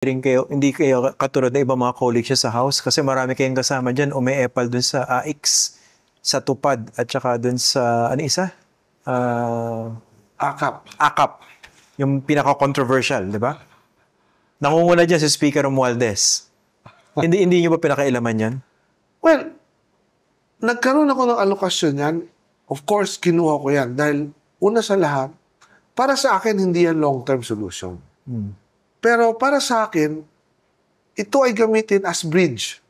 Hindi kayo katulad ng ibang mga colleagues sa House kasi marami kayong kasama dyan, ume-epal dun sa AIX, sa Tupad, at saka dun sa, ano isa? AKAP. AKAP. Yung pinaka-controversial, di ba? Nangunguna dyan si Speaker Romualdez. Hindi nyo ba pinakailaman yan? Well, nagkaroon ako ng alokasyon yan. Of course, kinuha ko yan. Dahil una sa lahat, para sa akin, hindi yan long-term solution. Pero para sa akin, ito ay gamitin as bridge.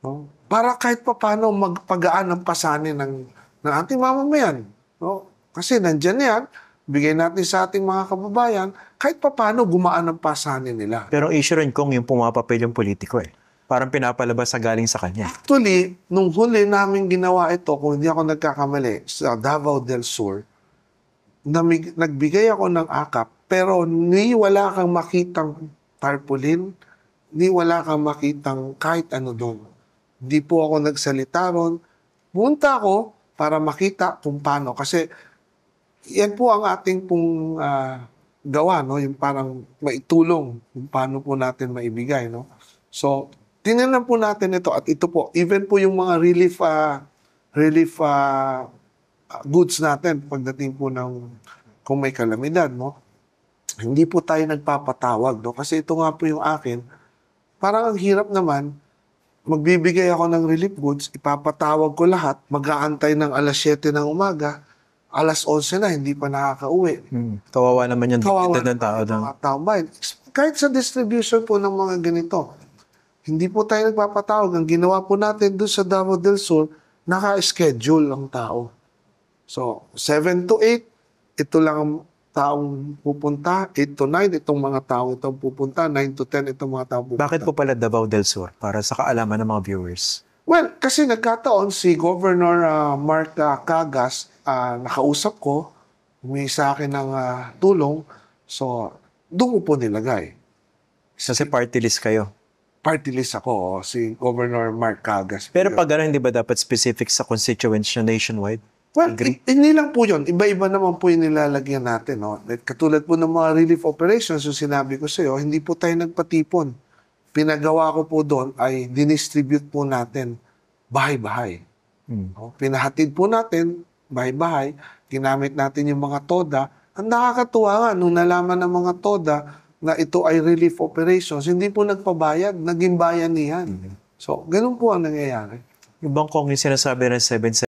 No? Para kahit paano magpagaan ang pasanin ng ating mamamayan. No? Kasi nandyan yan, bigay natin sa ating mga kababayan, kahit paano gumaan ang pasanin nila. Pero issue rin kung yung pumapapel yung politiko eh. Parang pinapalabas sa galing sa kanya. Actually, nung huli namin ginawa ito, kung hindi ako nagkakamali, sa Davao del Sur, nagbigay ako ng AKAP, pero ni wala kang makitang tarpaulin, ni wala kang makitang kahit ano doon. Hindi po ako nagsalita ron. Punta ako para makita kung paano. Kasi yan po ang ating pong gawa, no? Yung parang maitulong kung paano po natin maibigay. No? So, tinignan po natin ito. At ito po, even po yung mga relief goods natin pagdating po ng kung may kalamidad, no? Hindi po tayo nagpapatawag, no? Kasi ito nga po yung akin, parang ang hirap naman, magbibigay ako ng relief goods, ipapatawag ko lahat, mag-aantay ng alas 7 ng umaga, alas 11 na, hindi pa nakakauwi. Kawawa naman yung Kawawa ng tao doon. Tao bayan. Kahit sa distribution po ng mga ganito, hindi po tayo nagpapatawag. Ang ginawa po natin doon sa Davao del Sur, naka-schedule ang tao. So, 7 to 8, ito lang ang taong pupunta. 8 to 9, itong mga taong itong pupunta. 9 to 10, itong mga taong pupunta. Bakit po pala Davao del Sur? Para sa kaalaman ng mga viewers. Well, kasi nagkataon si Governor Mark Cagas, nakausap ko, humingi sa akin ng tulong. So, doon ko po nilagay. Kasi party list kayo. Party list ako, si Governor Mark Cagas. Pero pag gano'n, hindi ba dapat specific sa constituents na nationwide? Well, hindi lang po yun. Iba-iba naman po yung nilalagyan natin. No? Katulad po ng mga relief operations, yung sinabi ko sa iyo, hindi po tayo nagpatipon. Pinagawa ko po doon ay dinistribute po natin bahay-bahay. No? Pinahatid po natin bahay-bahay. Ginamit natin yung mga TODA. Ang nakakatuwa nga, nung nalaman ng mga TODA na ito ay relief operations, hindi po nagpabayad, naging bayanihan. So, ganun po ang nangyayari. Yung bang kung yung sinasabi ng 7